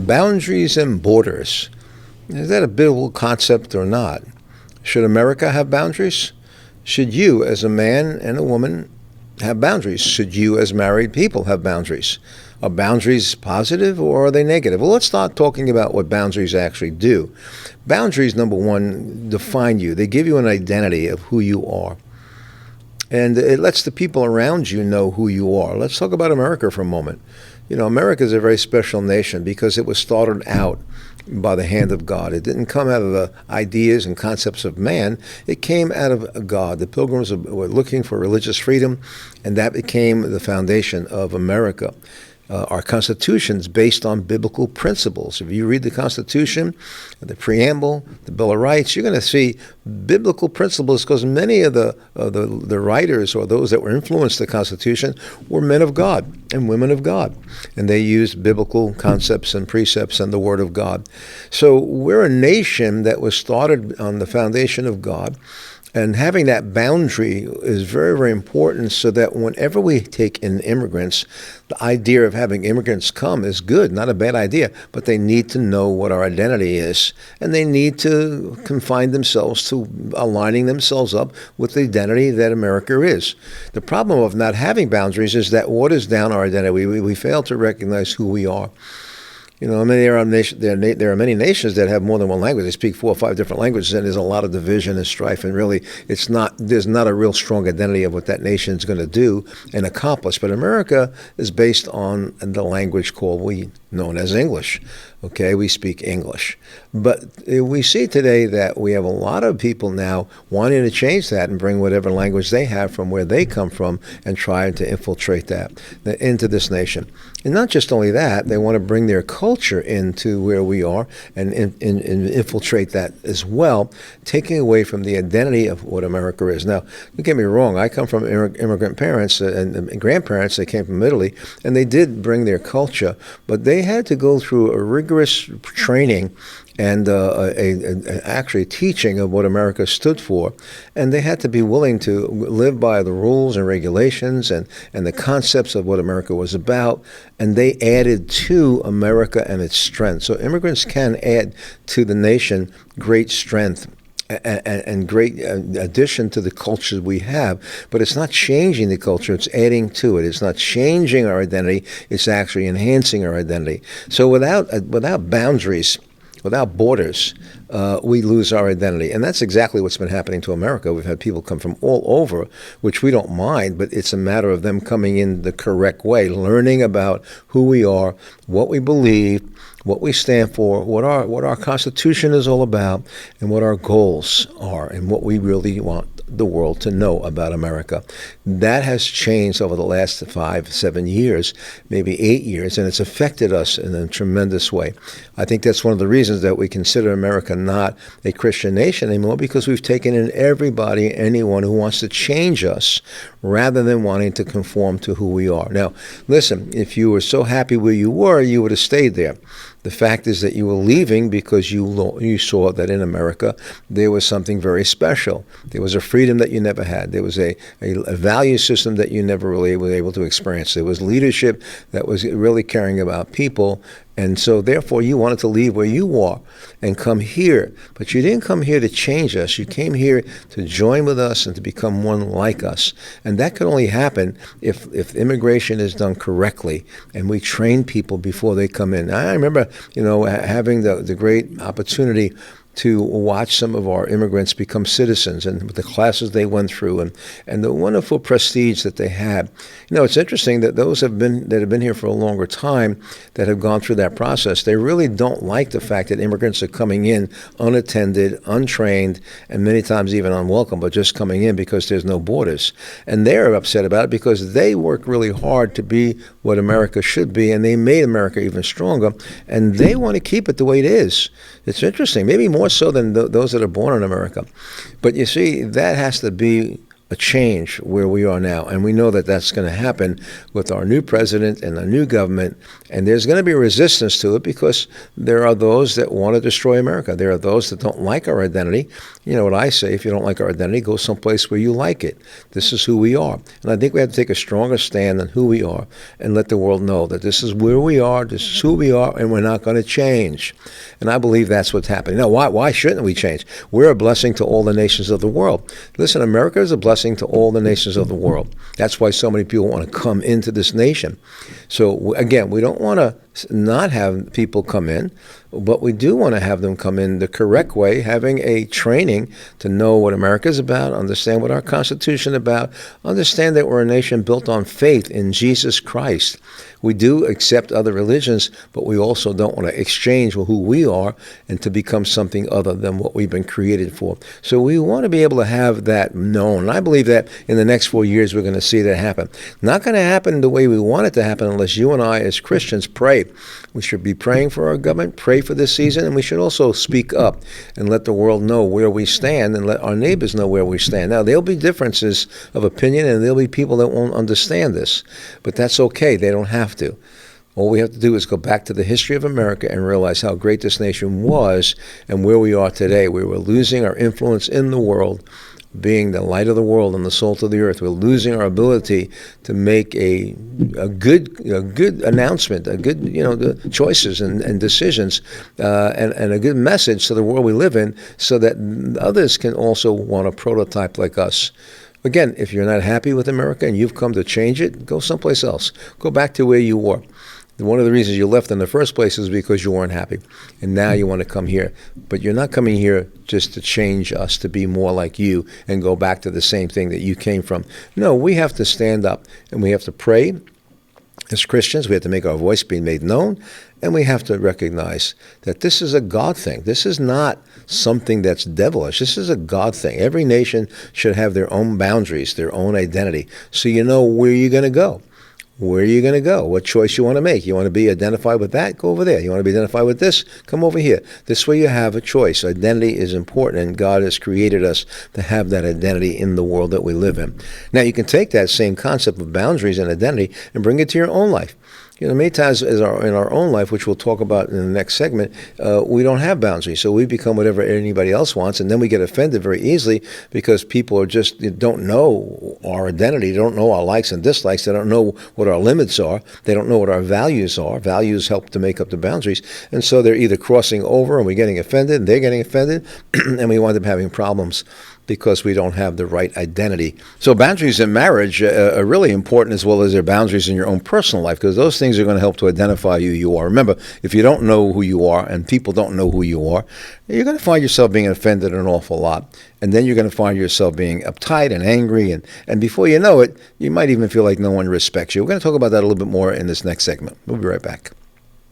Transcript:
Boundaries and borders. Is that a biblical concept or not? Should America have boundaries? Should you, as a man and a woman, have boundaries? Should you, as married people, have boundaries? Are boundaries positive or are they negative? Well, let's start talking about what boundaries actually do. Boundaries, number one, define you. They give you an identity of who you are. And it lets the people around you know who you are. Let's talk about America for a moment. You know, America is a very special nation because it was started out by the hand of God. It didn't come out of the ideas and concepts of man. It came out of God. The Pilgrims were looking for religious freedom, and that became the foundation of America. Our Constitution is based on biblical principles. If you read the Constitution, the preamble, the Bill of Rights, you're going to see biblical principles because many of the writers or those that were influenced the Constitution were men of God and women of God. And they used biblical concepts and precepts and the Word of God. So we're a nation that was started on the foundation of God. And having that boundary is very, very important so that whenever we take in immigrants, the idea of having immigrants come is good, not a bad idea, but they need to know what our identity is. And they need to confine themselves to aligning themselves up with the identity that America is. The problem of not having boundaries is that waters down our identity. We fail to recognize who we are. You know, I mean, there are many nations that have more than one language. They speak 4 or 5 different languages, and there's a lot of division and strife. And really, there's not a real strong identity of what that nation is going to do and accomplish. But America is based on the language known as English. Okay, we speak English. But we see today that we have a lot of people now wanting to change that and bring whatever language they have from where they come from and try to infiltrate that into this nation. And not just only that, they want to bring their culture into where we are and infiltrate that as well, taking away from the identity of what America is. Now, don't get me wrong, I come from immigrant parents and grandparents. They came from Italy, and they did bring their culture, but they had to go through a rigorous training and actually teaching of what America stood for. And they had to be willing to live by the rules and regulations and the concepts of what America was about. And they added to America and its strength. So immigrants can add to the nation great strength and great addition to the culture we have, but it's not changing the culture, it's adding to it. It's not changing our identity, it's actually enhancing our identity. So without boundaries, without borders, we lose our identity. And that's exactly what's been happening to America. We've had people come from all over, which we don't mind, but it's a matter of them coming in the correct way, learning about who we are, what we believe, what we stand for, what our Constitution is all about, and what our goals are, and what we really want the world to know about America. That has changed over the last 5, 7 years, maybe 8 years, and it's affected us in a tremendous way. I think that's one of the reasons that we consider America not a Christian nation anymore, because we've taken in everybody, anyone who wants to change us, rather than wanting to conform to who we are. Now, listen, if you were so happy where you were, you would have stayed there. The fact is that you were leaving because you saw that in America there was something very special. There was a freedom that you never had. There was a value system that you never really were able to experience. There was leadership that was really caring about people. And so, therefore, you wanted to leave where you are and come here. But you didn't come here to change us. You came here to join with us and to become one like us. And that can only happen if immigration is done correctly and we train people before they come in. I remember, having the great opportunity to watch some of our immigrants become citizens and the classes they went through and the wonderful prestige that they had. It's interesting that those that have been here for a longer time that have gone through that process, they really don't like the fact that immigrants are coming in unattended, untrained, and many times even unwelcome, but just coming in because there's no borders. And they're upset about it because they work really hard to be what America should be, and they made America even stronger, and they want to keep it the way it is. It's interesting, maybe more so than those that are born in America. But you see, that has to be a change where we are now. And we know that that's going to happen with our new president and the new government. And there's going to be resistance to it because there are those that want to destroy America. There are those that don't like our identity. You know what I say, if you don't like our identity, go someplace where you like it. This is who we are. And I think we have to take a stronger stand on who we are and let the world know that this is where we are, this is who we are, and we're not going to change. And I believe that's what's happening. Now, why shouldn't we change? We're a blessing to all the nations of the world. Listen, America is a blessing to all the nations of the world. That's why so many people want to come into this nation. So, again, we don't want to not have people come in, but we do want to have them come in the correct way, having a training to know what America is about, understand what our Constitution is about, understand that we're a nation built on faith in Jesus Christ. We do accept other religions, but we also don't want to exchange who we are and to become something other than what we've been created for. So we want to be able to have that known. And I believe that in the next 4 years we're going to see that happen. Not going to happen the way we want it to happen unless you and I as Christians pray. We should be praying for our government, pray for this season, and we should also speak up and let the world know where we stand and let our neighbors know where we stand. Now, there'll be differences of opinion and there'll be people that won't understand this, but that's okay. They don't have to. All we have to do is go back to the history of America and realize how great this nation was and where we are today. We were losing our influence in the world, being the light of the world and the salt of the earth. We're losing our ability to make a good announcement, a good the choices and decisions, and a good message to the world we live in, so that others can also want a prototype like us. Again, if you're not happy with America and you've come to change it, go someplace else. Go back to where you were. One of the reasons you left in the first place is because you weren't happy. And now you want to come here. But you're not coming here just to change us to be more like you and go back to the same thing that you came from. No, we have to stand up and we have to pray. As Christians, we have to make our voice be made known, and we have to recognize that this is a God thing. This is not something that's devilish. This is a God thing. Every nation should have their own boundaries, their own identity, so you know where you're going to go. Where are you going to go? What choice you want to make? You want to be identified with that? Go over there. You want to be identified with this? Come over here. This way you have a choice. Identity is important, and God has created us to have that identity in the world that we live in. Now, you can take that same concept of boundaries and identity and bring it to your own life. Many times in our own life, which we'll talk about in the next segment, we don't have boundaries. So we become whatever anybody else wants, and then we get offended very easily because people don't know our identity, they don't know our likes and dislikes, they don't know what our limits are, they don't know what our values are. Values help to make up the boundaries, and so they're either crossing over and we're getting offended, and they're getting offended, and we wind up having problems because we don't have the right identity. So boundaries in marriage are really important, as well as their boundaries in your own personal life, because those things are going to help to identify who you are. Remember, if you don't know who you are and people don't know who you are, you're going to find yourself being offended an awful lot. And then you're going to find yourself being uptight and angry. And before you know it, you might even feel like no one respects you. We're going to talk about that a little bit more in this next segment. We'll be right back.